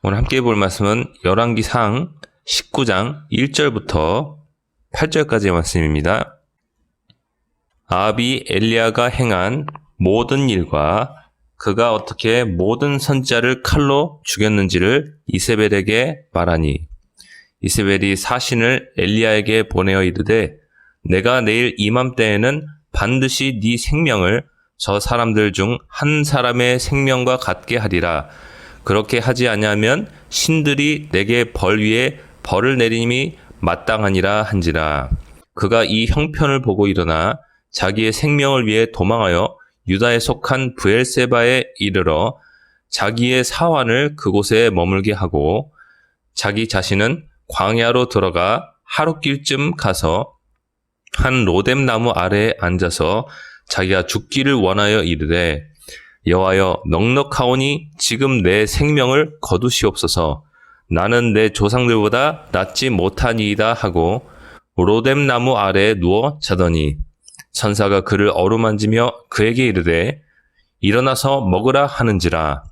오늘 함께 볼 말씀은 열왕기상 19장 1절부터 8절까지의 말씀입니다. 아합이 엘리야가 행한 모든 일과 그가 어떻게 모든 선지자를 칼로 죽였는지를 이세벨에게 말하니 이세벨이 사신을 엘리야에게 보내어 이르되 내가 내일 이맘때에는 반드시 네 생명을 저 사람들 중 한 사람의 생명과 같게 하리라. 그렇게 하지 아니하면 신들이 내게 벌 위에 벌을 내림이 마땅하니라 한지라. 그가 이 형편을 보고 일어나 자기의 생명을 위해 도망하여 유다에 속한 브엘세바에 이르러 자기의 사환을 그곳에 머물게 하고 자기 자신은 광야로 들어가 하룻길쯤 가서 한 로뎀 나무 아래에 앉아서 자기가 죽기를 원하여 이르되 여호와여 넉넉하오니 지금 내 생명을 거두시옵소서. 나는 내 조상들보다 낫지 못하니이다 하고 로뎀 나무 아래에 누워 자더니 천사가 그를 어루만지며 그에게 이르되 일어나서 먹으라 하는지라.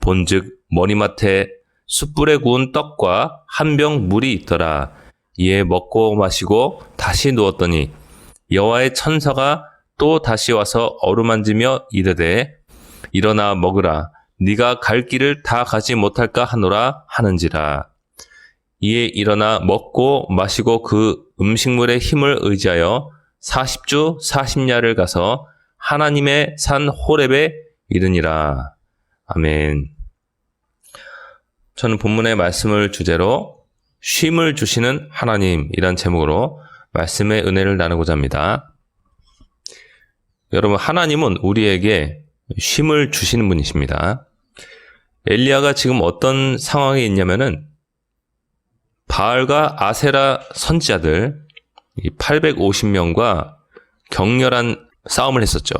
본즉 머리맡에 숯불에 구운 떡과 한 병 물이 있더라. 이에 먹고 마시고 다시 누웠더니 여호와의 천사가 또 다시 와서 어루만지며 이르되 일어나 먹으라. 네가 갈 길을 다 가지 못할까 하노라 하는지라. 이에 일어나 먹고 마시고 그 음식물의 힘을 의지하여 40주 40야를 가서 하나님의 산 호렙에 이르니라. 아멘. 저는 본문의 말씀을 주제로 쉼을 주시는 하나님이란 제목으로 말씀의 은혜를 나누고자 합니다. 여러분, 하나님은 우리에게 쉼을 주시는 분이십니다. 엘리야가 지금 어떤 상황에 있냐면은 바알과 아세라 선지자들 850명과 격렬한 싸움을 했었죠.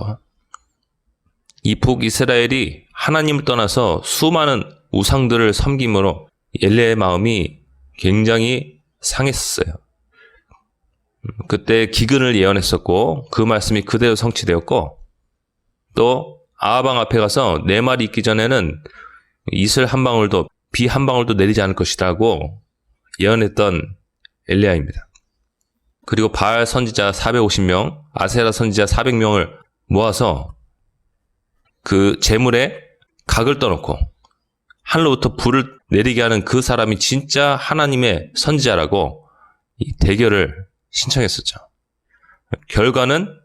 이 북이스라엘이 하나님을 떠나서 수많은 우상들을 섬김으로 엘리야의 마음이 굉장히 상했었어요. 그때 기근을 예언했었고 그 말씀이 그대로 성취되었고 또 아합 왕 앞에 가서 내 말이 있기 전에는 이슬 한 방울도 비 한 방울도 내리지 않을 것이라고 예언했던 엘리야입니다. 그리고 바알 선지자 450명, 아세라 선지자 400명을 모아서 그 재물에 각을 떠놓고 하늘로부터 불을 내리게 하는 그 사람이 진짜 하나님의 선지자라고 이 대결을 신청했었죠. 결과는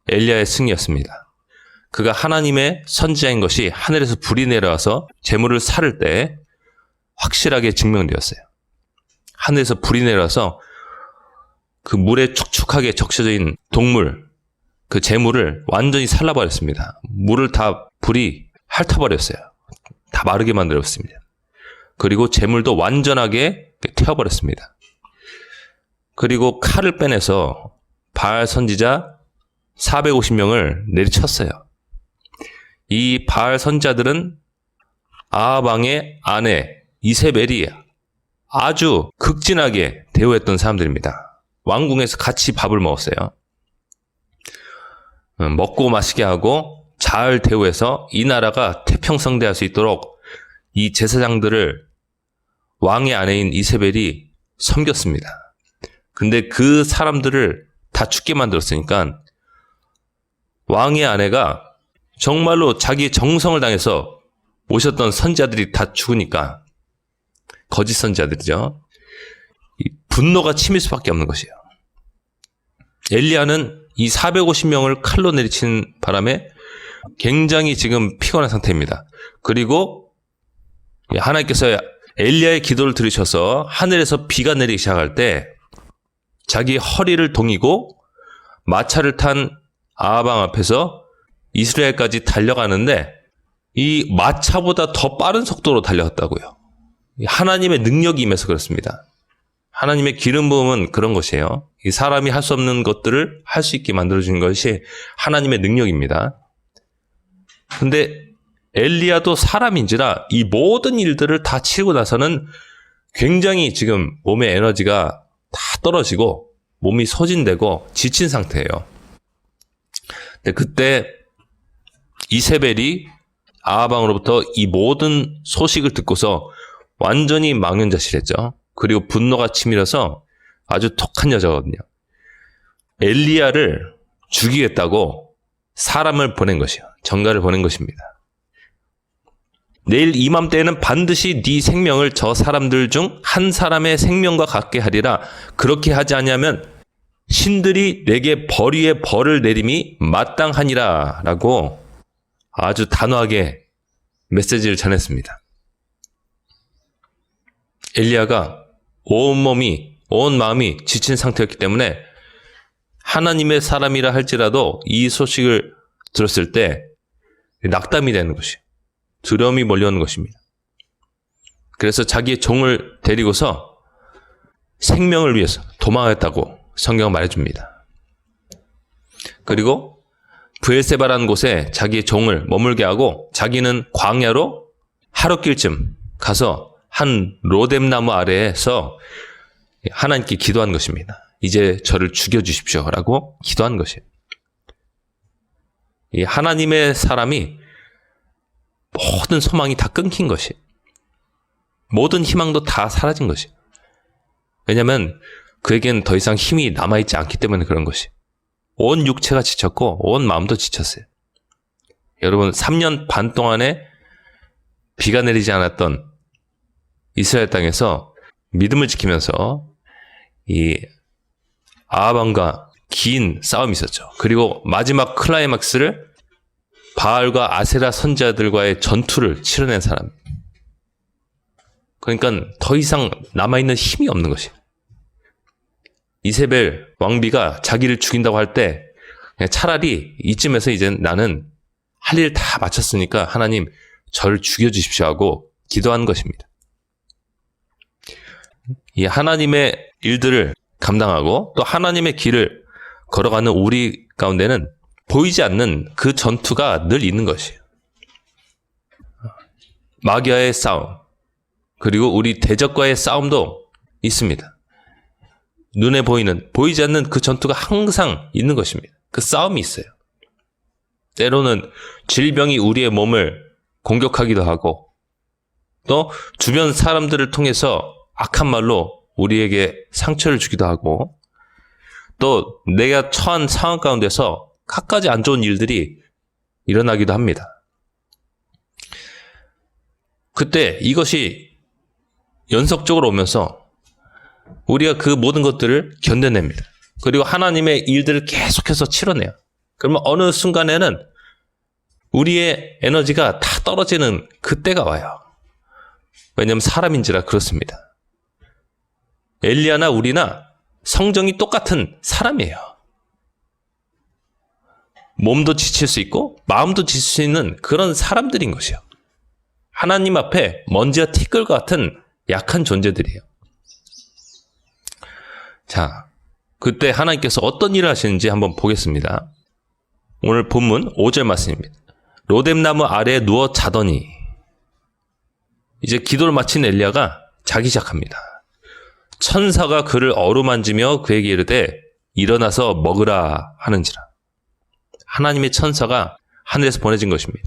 엘리야의 승리였습니다. 그가 하나님의 선지자인 것이 하늘에서 불이 내려와서 재물을 사를 때 확실하게 증명되었어요. 하늘에서 불이 내려와서 그 물에 축축하게 적셔져 있는 동물, 그 재물을 완전히 살라버렸습니다. 물을 다 불이 핥아버렸어요. 다 마르게 만들었습니다. 그리고 재물도 완전하게 태워버렸습니다. 그리고 칼을 빼내서 바알 선지자 450명을 내리쳤어요. 이 바알 선지자들은 아합 왕의 아내 이세벨이 아주 극진하게 대우했던 사람들입니다. 왕궁에서 같이 밥을 먹었어요. 먹고 마시게 하고 잘 대우해서 이 나라가 태평성대할 수 있도록 이 제사장들을 왕의 아내인 이세벨이 섬겼습니다. 근데 그 사람들을 다 죽게 만들었으니까 왕의 아내가 정말로 자기의 정성을 당해서 모셨던 선지자들이 다 죽으니까 거짓 선지자들이죠. 분노가 치밀 수밖에 없는 것이에요. 엘리야는 이 450명을 칼로 내리친 바람에 굉장히 지금 피곤한 상태입니다. 그리고 하나님께서 엘리야의 기도를 들으셔서 하늘에서 비가 내리기 시작할 때 자기 허리를 동이고 마차를 탄 아합 왕 앞에서 이스라엘까지 달려가는데 이 마차보다 더 빠른 속도로 달려갔다고요. 하나님의 능력이 임해서 그렇습니다. 하나님의 기름 부음은 그런 것이에요. 이 사람이 할 수 없는 것들을 할 수 있게 만들어주는 것이 하나님의 능력입니다. 근데 엘리야도 사람인지라 이 모든 일들을 다 치르고 나서는 굉장히 지금 몸의 에너지가 다 떨어지고 몸이 소진되고 지친 상태예요. 근데 그때 이세벨이 아합 왕으로부터 이 모든 소식을 듣고서 완전히 망연자실했죠. 그리고 분노가 치밀어서 아주 독한 여자거든요. 엘리야를 죽이겠다고 사람을 보낸 것이요. 전가를 보낸 것입니다. 내일 이맘때에는 반드시 네 생명을 저 사람들 중 한 사람의 생명과 같게 하리라. 그렇게 하지 않으면 신들이 내게 벌 위에 벌을 내림이 마땅하니라 라고 아주 단호하게 메시지를 전했습니다. 엘리야가 온 마음이 지친 상태였기 때문에 하나님의 사람이라 할지라도 이 소식을 들었을 때 낙담이 되는 것이에요. 두려움이 몰려오는 것입니다. 그래서 자기의 종을 데리고서 생명을 위해서 도망하였다고 성경은 말해줍니다. 그리고 브엘세바라는 곳에 자기의 종을 머물게 하고 자기는 광야로 하룻길쯤 가서 한 로뎀나무 아래에서 하나님께 기도한 것입니다. 이제 저를 죽여주십시오 라고 기도한 것이에요. 이 하나님의 사람이 모든 소망이 다 끊긴 것이에요. 모든 희망도 다 사라진 것이에요. 왜냐하면 그에겐 더 이상 힘이 남아있지 않기 때문에 그런 것이에요. 온 육체가 지쳤고 온 마음도 지쳤어요. 여러분 3년 반 동안에 비가 내리지 않았던 이스라엘 땅에서 믿음을 지키면서 이 아합왕과 긴 싸움이 있었죠. 그리고 마지막 클라이막스를 바알과 아세라 선지자들과의 전투를 치러낸 사람. 그러니까 더 이상 남아있는 힘이 없는 것이에요. 이세벨 왕비가 자기를 죽인다고 할 때 차라리 이쯤에서 이제 나는 할 일 다 마쳤으니까 하나님 저를 죽여주십시오 하고 기도한 것입니다. 이 하나님의 일들을 감당하고 또 하나님의 길을 걸어가는 우리 가운데는 보이지 않는 그 전투가 늘 있는 것이에요. 마귀와의 싸움, 그리고 우리 대적과의 싸움도 있습니다. 눈에 보이지 않는 그 전투가 항상 있는 것입니다. 그 싸움이 있어요. 때로는 질병이 우리의 몸을 공격하기도 하고 또 주변 사람들을 통해서 악한 말로 우리에게 상처를 주기도 하고 또 내가 처한 상황 가운데서 갖가지 안 좋은 일들이 일어나기도 합니다. 그때 이것이 연속적으로 오면서 우리가 그 모든 것들을 견뎌냅니다. 그리고 하나님의 일들을 계속해서 치러내요. 그러면 어느 순간에는 우리의 에너지가 다 떨어지는 그때가 와요. 왜냐하면 사람인지라 그렇습니다. 엘리야나 우리나 성정이 똑같은 사람이에요. 몸도 지칠 수 있고 마음도 지칠 수 있는 그런 사람들인 것이에요. 하나님 앞에 먼지와 티끌과 같은 약한 존재들이에요. 자, 그때 하나님께서 어떤 일을 하시는지 한번 보겠습니다. 오늘 본문 5절 말씀입니다. 로뎀나무 아래에 누워 자더니 이제 기도를 마친 엘리야가 자기 시작합니다. 천사가 그를 어루만지며 그에게 이르되 일어나서 먹으라 하는지라. 하나님의 천사가 하늘에서 보내진 것입니다.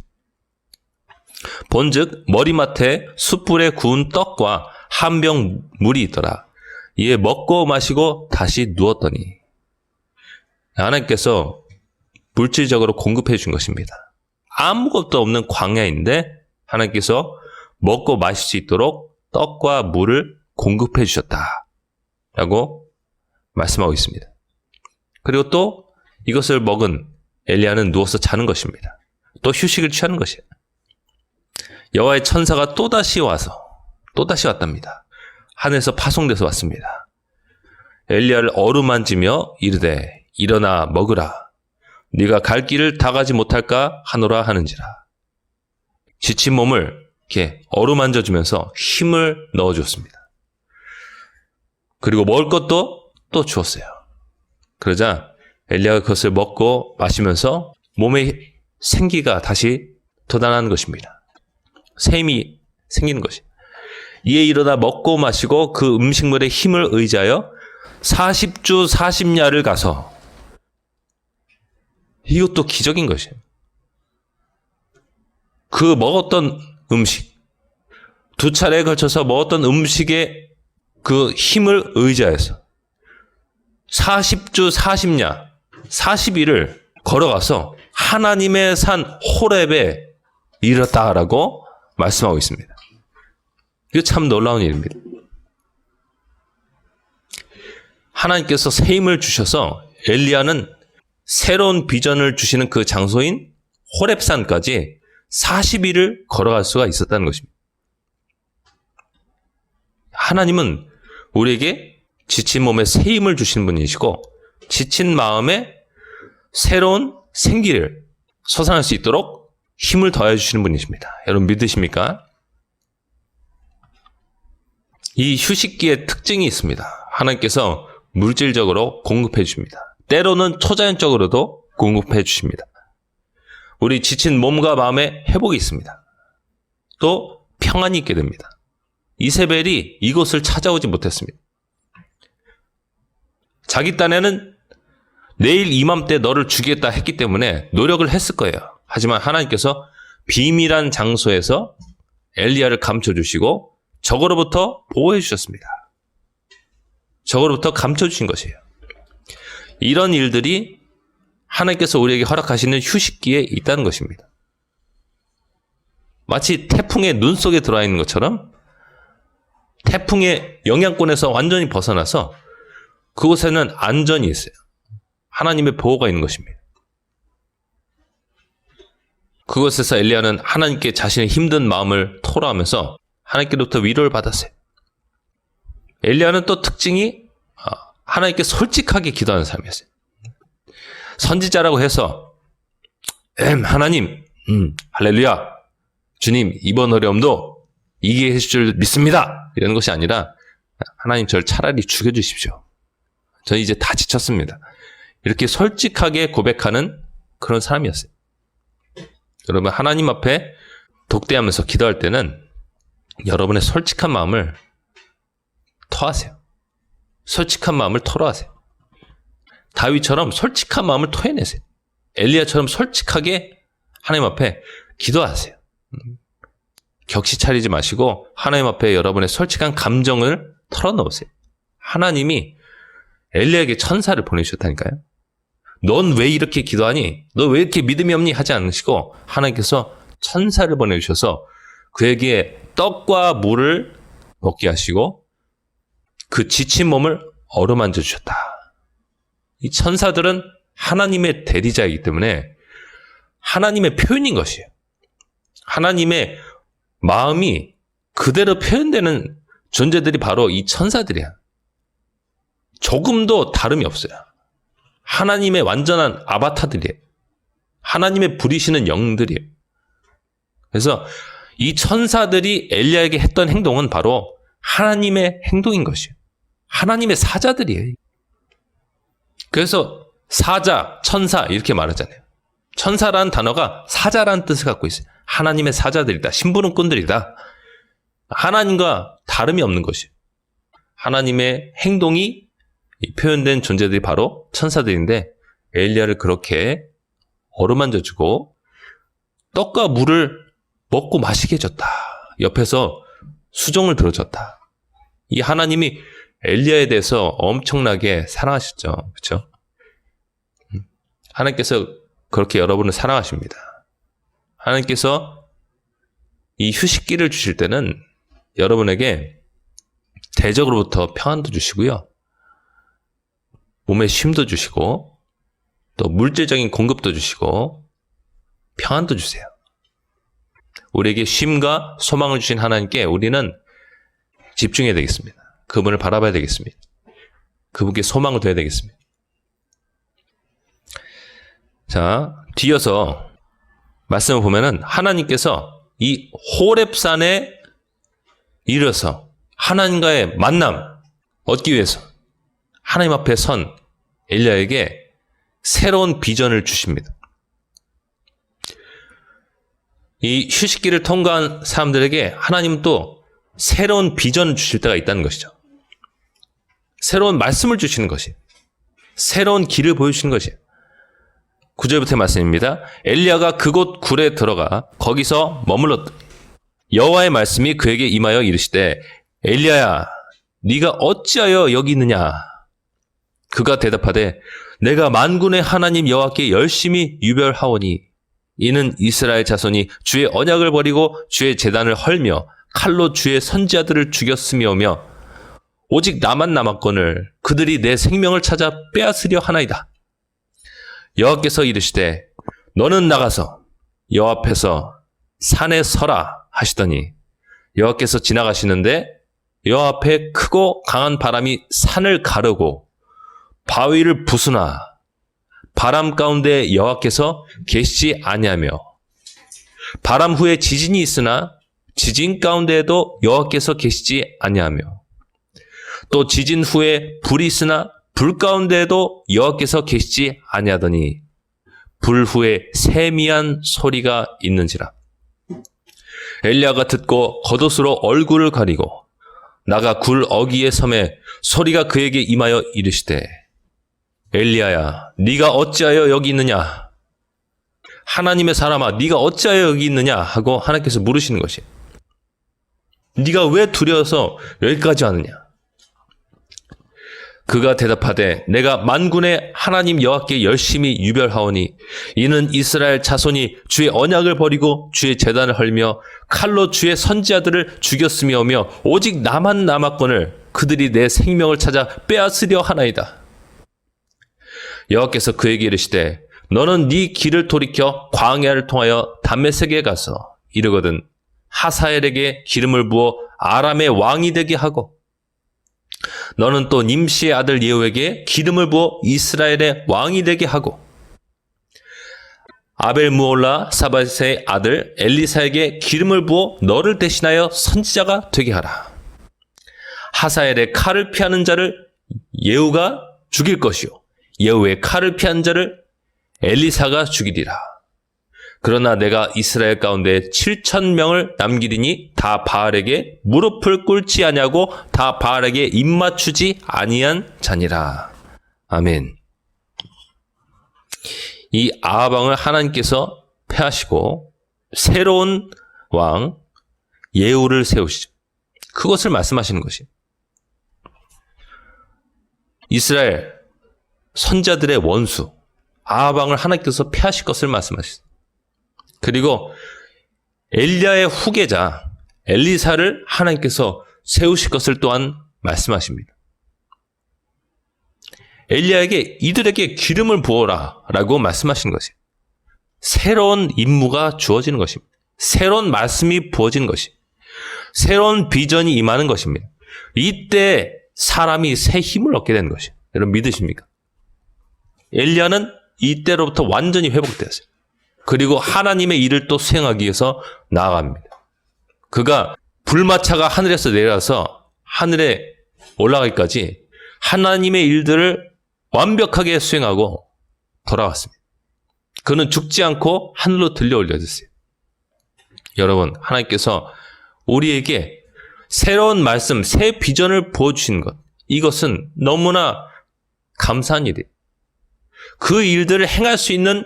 본즉 머리맡에 숯불에 구운 떡과 한 병 물이 있더라. 이에 먹고 마시고 다시 누웠더니 하나님께서 물질적으로 공급해 준 것입니다. 아무것도 없는 광야인데 하나님께서 먹고 마실 수 있도록 떡과 물을 공급해 주셨다 라고 말씀하고 있습니다. 그리고 또 이것을 먹은 엘리야는 누워서 자는 것입니다. 또 휴식을 취하는 것이에요. 여호와의 천사가 또다시 왔답니다. 하늘에서 파송돼서 왔습니다. 엘리야를 어루만지며 이르되 일어나 먹으라. 네가 갈 길을 다 가지 못할까 하노라 하는지라. 지친 몸을 이렇게 어루만져주면서 힘을 넣어주었습니다. 그리고 먹을 것도 또 주었어요. 그러자 엘리야가 그것을 먹고 마시면서 몸에 생기가 다시 돋아나는 것입니다. 새 힘이 생기는 것이에요. 이에 일어나 먹고 마시고 그 음식물의 힘을 의지하여 40주 40야를 가서 이것도 기적인 것이에요. 그 먹었던 음식 두 차례에 걸쳐서 먹었던 음식의 그 힘을 의지해서 40주 40야 40일을 걸어가서 하나님의 산 호렙에 이르렀다라고 말씀하고 있습니다. 이거 참 놀라운 일입니다. 하나님께서 새 힘을 주셔서 엘리야는 새로운 비전을 주시는 그 장소인 호렙산까지 40일을 걸어갈 수가 있었다는 것입니다. 하나님은 우리에게 지친 몸에 새 힘을 주시는 분이시고 지친 마음에 새로운 생기를 솟아날 수 있도록 힘을 더해 주시는 분이십니다. 여러분 믿으십니까? 이 휴식기의 특징이 있습니다. 하나님께서 물질적으로 공급해 주십니다. 때로는 초자연적으로도 공급해 주십니다. 우리 지친 몸과 마음에 회복이 있습니다. 또 평안이 있게 됩니다. 이세벨이 이곳을 찾아오지 못했습니다. 자기 딴에는 내일 이맘때 너를 죽이겠다 했기 때문에 노력을 했을 거예요. 하지만 하나님께서 비밀한 장소에서 엘리야를 감춰주시고 적으로부터 보호해 주셨습니다. 적으로부터 감춰주신 것이에요. 이런 일들이 하나님께서 우리에게 허락하시는 휴식기에 있다는 것입니다. 마치 태풍의 눈 속에 들어와 있는 것처럼 태풍의 영향권에서 완전히 벗어나서 그곳에는 안전이 있어요. 하나님의 보호가 있는 것입니다. 그곳에서 엘리야는 하나님께 자신의 힘든 마음을 토로하면서 하나님께로부터 위로를 받았어요. 엘리야는 또 특징이 하나님께 솔직하게 기도하는 사람이었어요. 선지자라고 해서 하나님 할렐루야 주님 이번 어려움도 이기게 해줄 줄 믿습니다. 이런 것이 아니라 하나님 저를 차라리 죽여주십시오. 저는 이제 다 지쳤습니다. 이렇게 솔직하게 고백하는 그런 사람이었어요. 여러분 하나님 앞에 독대하면서 기도할 때는 여러분의 솔직한 마음을 토하세요. 솔직한 마음을 토로하세요. 다윗처럼 솔직한 마음을 토해내세요. 엘리야처럼 솔직하게 하나님 앞에 기도하세요. 격시 차리지 마시고 하나님 앞에 여러분의 솔직한 감정을 털어놓으세요. 하나님이 엘리야에게 천사를 보내주셨다니까요. 넌 왜 이렇게 기도하니? 너 왜 이렇게 믿음이 없니? 하지 않으시고 하나님께서 천사를 보내주셔서 그에게 떡과 물을 먹게 하시고 그 지친 몸을 어루만져 주셨다. 이 천사들은 하나님의 대리자이기 때문에 하나님의 표현인 것이에요. 하나님의 마음이 그대로 표현되는 존재들이 바로 이 천사들이야. 조금도 다름이 없어요. 하나님의 완전한 아바타들이에요. 하나님의 부리시는 영들이에요. 그래서 이 천사들이 엘리야에게 했던 행동은 바로 하나님의 행동인 것이에요. 하나님의 사자들이에요. 그래서 사자, 천사 이렇게 말하잖아요. 천사라는 단어가 사자라는 뜻을 갖고 있어요. 하나님의 사자들이다. 심부름꾼들이다. 하나님과 다름이 없는 것이에요. 하나님의 행동이 표현된 존재들이 바로 천사들인데 엘리야를 그렇게 어루만져주고 떡과 물을 먹고 마시게 해줬다. 옆에서 수종을 들어줬다. 이 하나님이 엘리야에 대해서 엄청나게 사랑하셨죠. 그렇죠? 하나님께서 그렇게 여러분을 사랑하십니다. 하나님께서 이 휴식기를 주실 때는 여러분에게 대적으로부터 평안도 주시고요. 몸에 쉼도 주시고 또 물질적인 공급도 주시고 평안도 주세요. 우리에게 쉼과 소망을 주신 하나님께 우리는 집중해야 되겠습니다. 그분을 바라봐야 되겠습니다. 그분께 소망을 둬야 되겠습니다. 자, 뒤어서 말씀을 보면은 하나님께서 이 호렙산에 이르러서 하나님과의 만남 얻기 위해서 하나님 앞에 선 엘리야에게 새로운 비전을 주십니다. 이 휴식기를 통과한 사람들에게 하나님은 또 새로운 비전을 주실 때가 있다는 것이죠. 새로운 말씀을 주시는 것이에요. 새로운 길을 보여주시는 것이에요. 9절부터의 말씀입니다. 엘리야가 그곳 굴에 들어가 거기서 머물렀더니 여호와의 말씀이 그에게 임하여 이르시되 엘리야야 네가 어찌하여 여기 있느냐. 그가 대답하되 내가 만군의 하나님 여호와께 열심히 유별하오니 이는 이스라엘 자손이 주의 언약을 버리고 주의 제단을 헐며 칼로 주의 선지자들을 죽였으며며 오직 나만 남았거늘 그들이 내 생명을 찾아 빼앗으려 하나이다. 여호와께서 이르시되 너는 나가서 여호와 앞에서 산에 서라 하시더니 여호와께서 지나가시는데 여호와 앞에 크고 강한 바람이 산을 가르고 바위를 부수나 바람 가운데 여호와께서 계시지 아니하며 바람 후에 지진이 있으나 지진 가운데에도 여호와께서 계시지 아니하며 또 지진 후에 불이 있으나 불 가운데에도 여호와께서 계시지 아니하더니 불 후에 세미한 소리가 있는지라. 엘리야가 듣고 겉옷으로 얼굴을 가리고 나가 굴 어귀에 섬에 소리가 그에게 임하여 이르시되 엘리야야 네가 어찌하여 여기 있느냐. 하나님의 사람아 네가 어찌하여 여기 있느냐 하고 하나님께서 물으시는 것이 네가 왜 두려워서 여기까지 왔느냐. 그가 대답하되 내가 만군의 하나님 여호와께 열심히 유별하오니 이는 이스라엘 자손이 주의 언약을 버리고 주의 제단을 헐며 칼로 주의 선지자들을 죽였으며며 오직 나만 남았거늘 그들이 내 생명을 찾아 빼앗으려 하나이다. 여호와께서 그에게 이르시되 너는 네 길을 돌이켜 광야를 통하여 담메색에 가서 이르거든 하사엘에게 기름을 부어 아람의 왕이 되게 하고 너는 또 님시의 아들 예후에게 기름을 부어 이스라엘의 왕이 되게 하고 아벨 무올라 사밧의 아들 엘리사에게 기름을 부어 너를 대신하여 선지자가 되게 하라. 하사엘의 칼을 피하는 자를 예후가 죽일 것이요 예후의 칼을 피한 자를 엘리사가 죽이리라. 그러나 내가 이스라엘 가운데 7,000명을 남기리니 다 바알에게 무릎을 꿇지 아니하고 다 바알에게 입맞추지 아니한 자니라. 아멘. 이 아합 왕을 하나님께서 패하시고 새로운 왕 예후를 세우시죠. 그것을 말씀하시는 것이 이스라엘 선자들의 원수 아합 왕을 하나님께서 패하실 것을 말씀하시죠. 그리고 엘리야의 후계자 엘리사를 하나님께서 세우실 것을 또한 말씀하십니다. 엘리야에게 이들에게 기름을 부어라 라고 말씀하신 것이 새로운 임무가 주어지는 것입니다. 새로운 말씀이 부어지는 것이 새로운 비전이 임하는 것입니다. 이때 사람이 새 힘을 얻게 되는 것이 여러분 믿으십니까? 엘리야는 이때로부터 완전히 회복되었어요. 그리고 하나님의 일을 또 수행하기 위해서 나아갑니다. 그가 불마차가 하늘에서 내려와서 하늘에 올라가기까지 하나님의 일들을 완벽하게 수행하고 돌아왔습니다. 그는 죽지 않고 하늘로 들려 올려졌어요. 여러분, 하나님께서 우리에게 새로운 말씀, 새 비전을 보여주시는 것, 이것은 너무나 감사한 일이에요. 그 일들을 행할 수 있는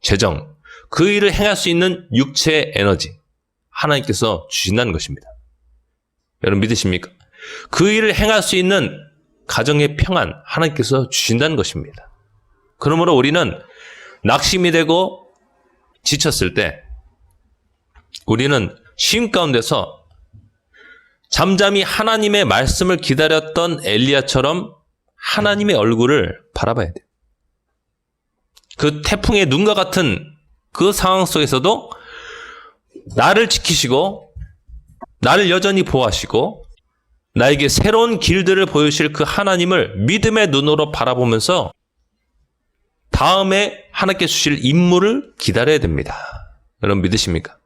재정, 그 일을 행할 수 있는 육체의 에너지, 하나님께서 주신다는 것입니다. 여러분 믿으십니까? 그 일을 행할 수 있는 가정의 평안, 하나님께서 주신다는 것입니다. 그러므로 우리는 낙심이 되고 지쳤을 때 우리는 쉼 가운데서 잠잠히 하나님의 말씀을 기다렸던 엘리야처럼 하나님의 얼굴을 바라봐야 돼요. 그 태풍의 눈과 같은 그 상황 속에서도 나를 지키시고 나를 여전히 보호하시고 나에게 새로운 길들을 보여주실 그 하나님을 믿음의 눈으로 바라보면서 다음에 하나님께 주실 임무를 기다려야 됩니다. 여러분 믿으십니까?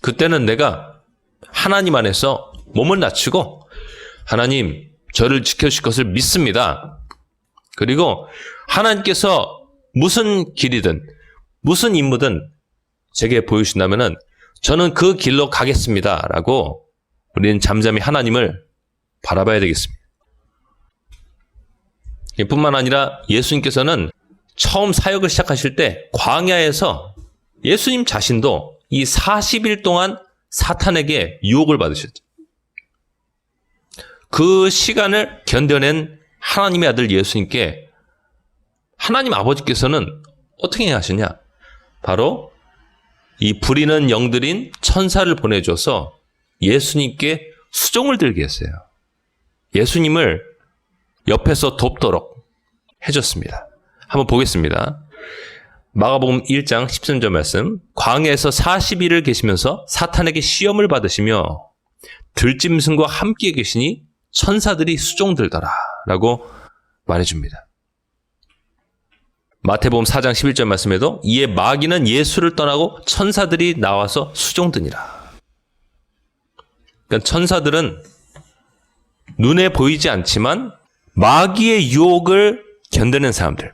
그때는 내가 하나님 안에서 몸을 낮추고 하나님 저를 지켜주실 것을 믿습니다. 그리고 하나님께서 무슨 길이든 무슨 임무든 제게 보여주신다면 저는 그 길로 가겠습니다. 라고 우리는 잠잠히 하나님을 바라봐야 되겠습니다. 뿐만 아니라 예수님께서는 처음 사역을 시작하실 때 광야에서 예수님 자신도 이 40일 동안 사탄에게 유혹을 받으셨죠. 그 시간을 견뎌낸 하나님의 아들 예수님께 하나님 아버지께서는 어떻게 하셨냐? 바로 이 부리는 영들인 천사를 보내줘서 예수님께 수종을 들게 했어요. 예수님을 옆에서 돕도록 해줬습니다. 한번 보겠습니다. 마가복음 1장 13절 말씀. 광야에서 40일을 계시면서 사탄에게 시험을 받으시며 들짐승과 함께 계시니 천사들이 수종들더라 라고 말해줍니다. 마태복음 4장 11절 말씀에도 이에 마귀는 예수를 떠나고 천사들이 나와서 수종드니라. 그러니까 천사들은 눈에 보이지 않지만 마귀의 유혹을 견디는 사람들,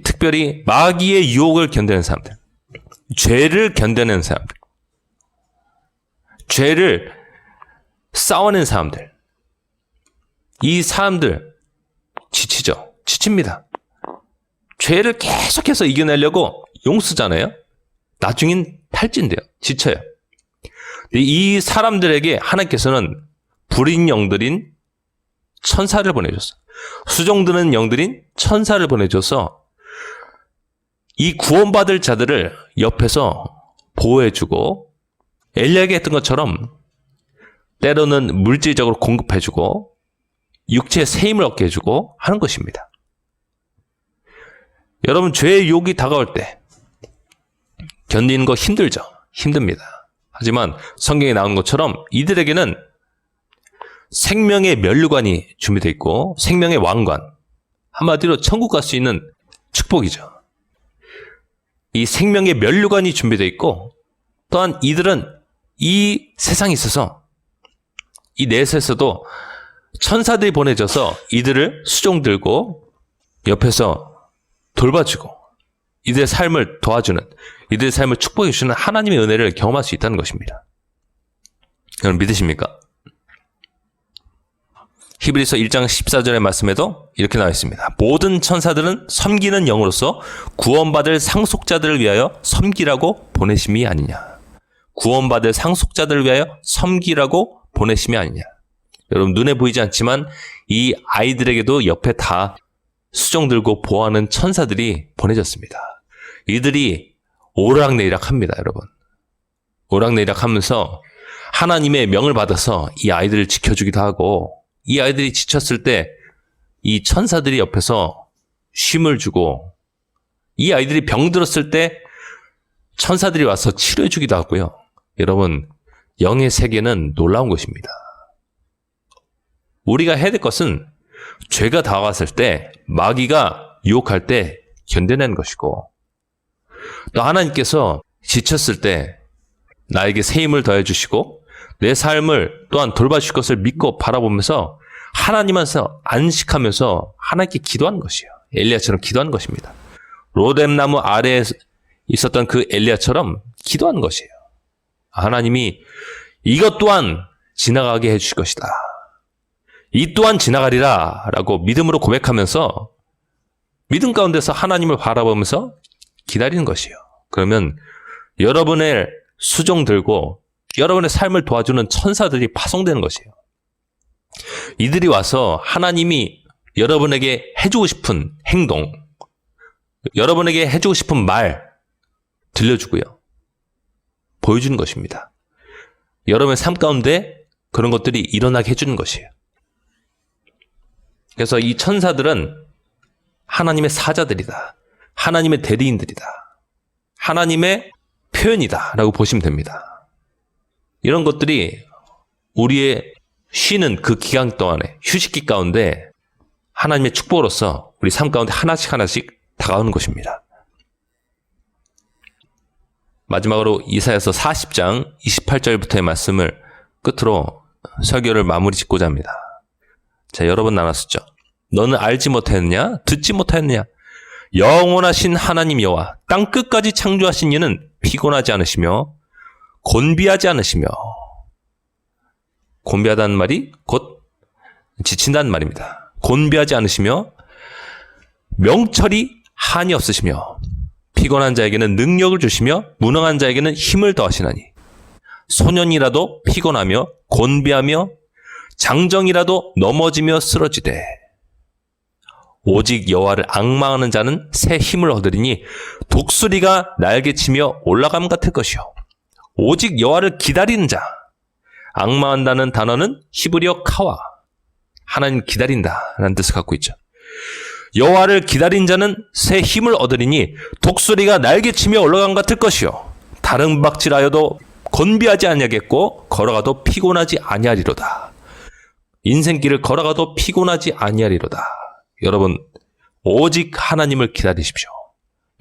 특별히 마귀의 유혹을 견디는 사람들, 죄를 견디는 사람들, 죄를 싸워낸 사람들, 이 사람들 지치죠. 지칩니다. 죄를 계속해서 이겨내려고 용쓰잖아요. 나중엔 탈진돼요. 지쳐요. 이 사람들에게 하나님께서는 불인 영들인 천사를 보내줬어. 수종드는 영들인 천사를 보내줘서 이 구원받을 자들을 옆에서 보호해주고 엘리야에게 했던 것처럼 때로는 물질적으로 공급해주고 육체의 새 힘을 얻게 해주고 하는 것입니다. 여러분, 죄의 유혹이 다가올 때 견디는 거 힘들죠. 힘듭니다. 하지만 성경에 나온 것처럼 이들에게는 생명의 면류관이 준비되어 있고 생명의 왕관, 한마디로 천국 갈 수 있는 축복이죠. 이 생명의 면류관이 준비되어 있고 또한 이들은 이 세상에 있어서 이 내세에서도 천사들이 보내져서 이들을 수종들고 옆에서 돌봐주고 이들의 삶을 도와주는, 이들의 삶을 축복해 주시는 하나님의 은혜를 경험할 수 있다는 것입니다. 여러분 믿으십니까? 히브리서 1장 14절의 말씀에도 이렇게 나와 있습니다. 모든 천사들은 섬기는 영으로서 구원받을 상속자들을 위하여 섬기라고 보내심이 아니냐. 구원받을 상속자들을 위하여 섬기라고 보내심이 아니냐. 여러분 눈에 보이지 않지만 이 아이들에게도 옆에 다 수종 들고 보호하는 천사들이 보내졌습니다. 이들이 오락내리락 합니다, 여러분. 오락내리락 하면서 하나님의 명을 받아서 이 아이들을 지켜주기도 하고 이 아이들이 지쳤을 때 이 천사들이 옆에서 쉼을 주고 이 아이들이 병들었을 때 천사들이 와서 치료해주기도 하고요. 여러분, 영의 세계는 놀라운 것입니다. 우리가 해야 될 것은 죄가 다가왔을 때 마귀가 유혹할 때 견뎌내는 것이고 또 하나님께서 지쳤을 때 나에게 새 힘을 더해 주시고 내 삶을 또한 돌봐주실 것을 믿고 바라보면서 하나님한테 안식하면서 하나님께 기도하는 것이에요. 엘리야처럼 기도하는 것입니다. 로뎀나무 아래에 있었던 그 엘리야처럼 기도하는 것이에요. 하나님이 이것 또한 지나가게 해주실 것이다. 이 또한 지나가리라 라고 믿음으로 고백하면서 믿음 가운데서 하나님을 바라보면서 기다리는 것이에요. 그러면 여러분의 수종 들고 여러분의 삶을 도와주는 천사들이 파송되는 것이에요. 이들이 와서 하나님이 여러분에게 해주고 싶은 행동, 여러분에게 해주고 싶은 말 들려주고요. 보여주는 것입니다. 여러분의 삶 가운데 그런 것들이 일어나게 해주는 것이에요. 그래서 이 천사들은 하나님의 사자들이다. 하나님의 대리인들이다. 하나님의 표현이다 라고 보시면 됩니다. 이런 것들이 우리의 쉬는 그 기간 동안에 휴식기 가운데 하나님의 축복으로서 우리 삶 가운데 하나씩 하나씩 다가오는 것입니다. 마지막으로 이사야서 40장 28절부터의 말씀을 끝으로 설교를 마무리 짓고자 합니다. 자, 여러 번 나눴었죠. 너는 알지 못하였느냐? 듣지 못하였느냐? 영원하신 하나님 여호와 땅 끝까지 창조하신 이는 피곤하지 않으시며 곤비하지 않으시며, 곤비하다는 말이 곧 지친다는 말입니다. 곤비하지 않으시며 명철이 한이 없으시며 피곤한 자에게는 능력을 주시며 무능한 자에게는 힘을 더하시나니 소년이라도 피곤하며 곤비하며 장정이라도 넘어지며 쓰러지되 오직 여호와를 앙망하는 자는 새 힘을 얻으리니 독수리가 날개치며 올라감 같을 것이요 오직 여호와를 기다리는 자 앙망한다는 단어는 히브리어 카와 하나님 기다린다라는 뜻을 갖고 있죠. 여호와를 기다린 자는 새 힘을 얻으리니 독수리가 날개치며 올라감 같을 것이요 다른 박질하여도 곤비하지 아니하겠고 걸어가도 피곤하지 아니하리로다. 인생길을 걸어가도 피곤하지 아니하리로다. 여러분 오직 하나님을 기다리십시오.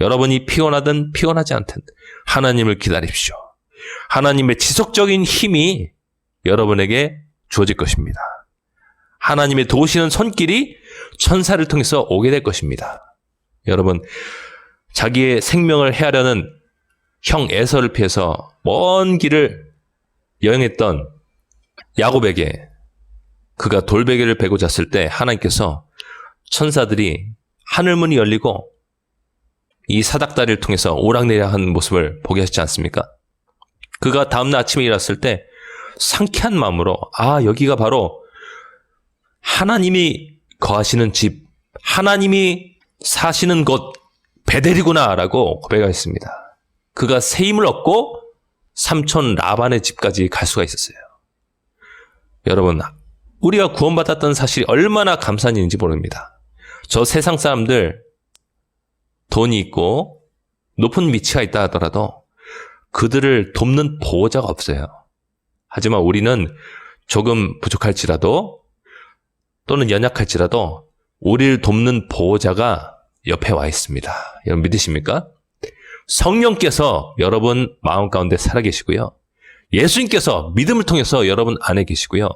여러분이 피곤하든 피곤하지 않든 하나님을 기다리십시오. 하나님의 지속적인 힘이 여러분에게 주어질 것입니다. 하나님의 도우시는 손길이 천사를 통해서 오게 될 것입니다. 여러분 자기의 생명을 해하려는 형 에서를 피해서 먼 길을 여행했던 야곱에게 그가 돌베개를 베고 잤을 때 하나님께서 천사들이 하늘문이 열리고 이 사닥다리를 통해서 오락내리락 하는 모습을 보게 하시지 않습니까? 그가 다음날 아침에 일어났을 때 상쾌한 마음으로 여기가 바로 하나님이 거하시는 집, 하나님이 사시는 곳 베델이구나 라고 고백하였습니다. 그가 새 힘을 얻고 삼촌 라반의 집까지 갈 수가 있었어요. 여러분 우리가 구원받았다는 사실이 얼마나 감사한 일인지 모릅니다. 저 세상 사람들 돈이 있고 높은 위치가 있다 하더라도 그들을 돕는 보호자가 없어요. 하지만 우리는 조금 부족할지라도 또는 연약할지라도 우리를 돕는 보호자가 옆에 와 있습니다. 여러분 믿으십니까? 성령께서 여러분 마음 가운데 살아계시고요. 예수님께서 믿음을 통해서 여러분 안에 계시고요.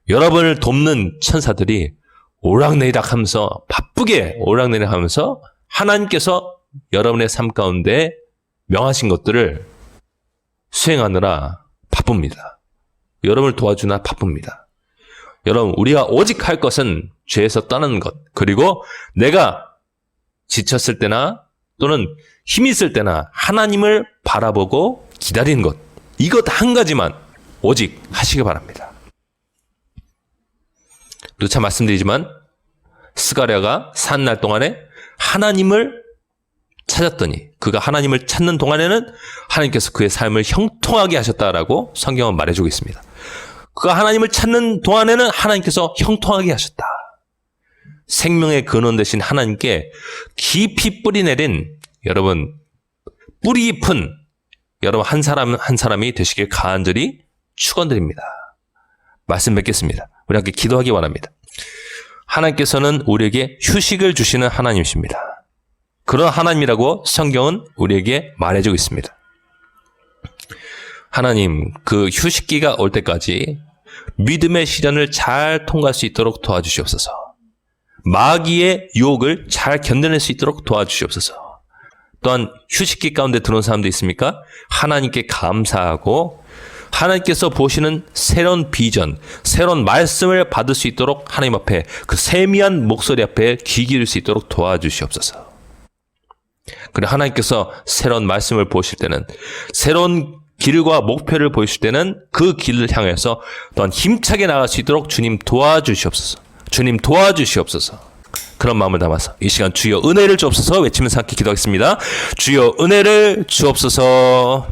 여러분을 돕는 천사들이 오락내리락 하면서 바쁘게 오락내리락 하면서 하나님께서 여러분의 삶 가운데 명하신 것들을 수행하느라 바쁩니다. 여러분을 도와주나 바쁩니다. 여러분 우리가 오직 할 것은 죄에서 떠나는 것 그리고 내가 지쳤을 때나 또는 힘이 있을 때나 하나님을 바라보고 기다리는 것 이것 한 가지만 오직 하시기 바랍니다. 누차 말씀드리지만 스가랴가 산 날 동안에 하나님을 찾았더니 그가 하나님을 찾는 동안에는 하나님께서 그의 삶을 형통하게 하셨다라고 성경은 말해주고 있습니다. 그가 하나님을 찾는 동안에는 하나님께서 형통하게 하셨다. 생명의 근원 되신 하나님께 깊이 뿌리 내린 여러분 뿌리 깊은 여러분 한 사람 한 사람이 되시길 간절히 축원드립니다. 말씀 뵙겠습니다. 우리 함께 기도하기 원합니다. 하나님께서는 우리에게 휴식을 주시는 하나님이십니다. 그런 하나님이라고 성경은 우리에게 말해주고 있습니다. 하나님, 그 휴식기가 올 때까지 믿음의 시련을 잘 통과할 수 있도록 도와주시옵소서. 마귀의 유혹을 잘 견뎌낼 수 있도록 도와주시옵소서. 또한 휴식기 가운데 들어온 사람도 있습니까? 하나님께 감사하고 하나님께서 보시는 새로운 비전, 새로운 말씀을 받을 수 있도록 하나님 앞에 그 세미한 목소리 앞에 귀 기울일 수 있도록 도와주시옵소서. 그리고 하나님께서 새로운 말씀을 보실 때는 새로운 길과 목표를 보이실 때는 그 길을 향해서 또한 힘차게 나갈 수 있도록 주님 도와주시옵소서. 주님 도와주시옵소서. 그런 마음을 담아서 이 시간 주여 은혜를 주옵소서 외치면서 함께 기도하겠습니다. 주여 은혜를 주옵소서.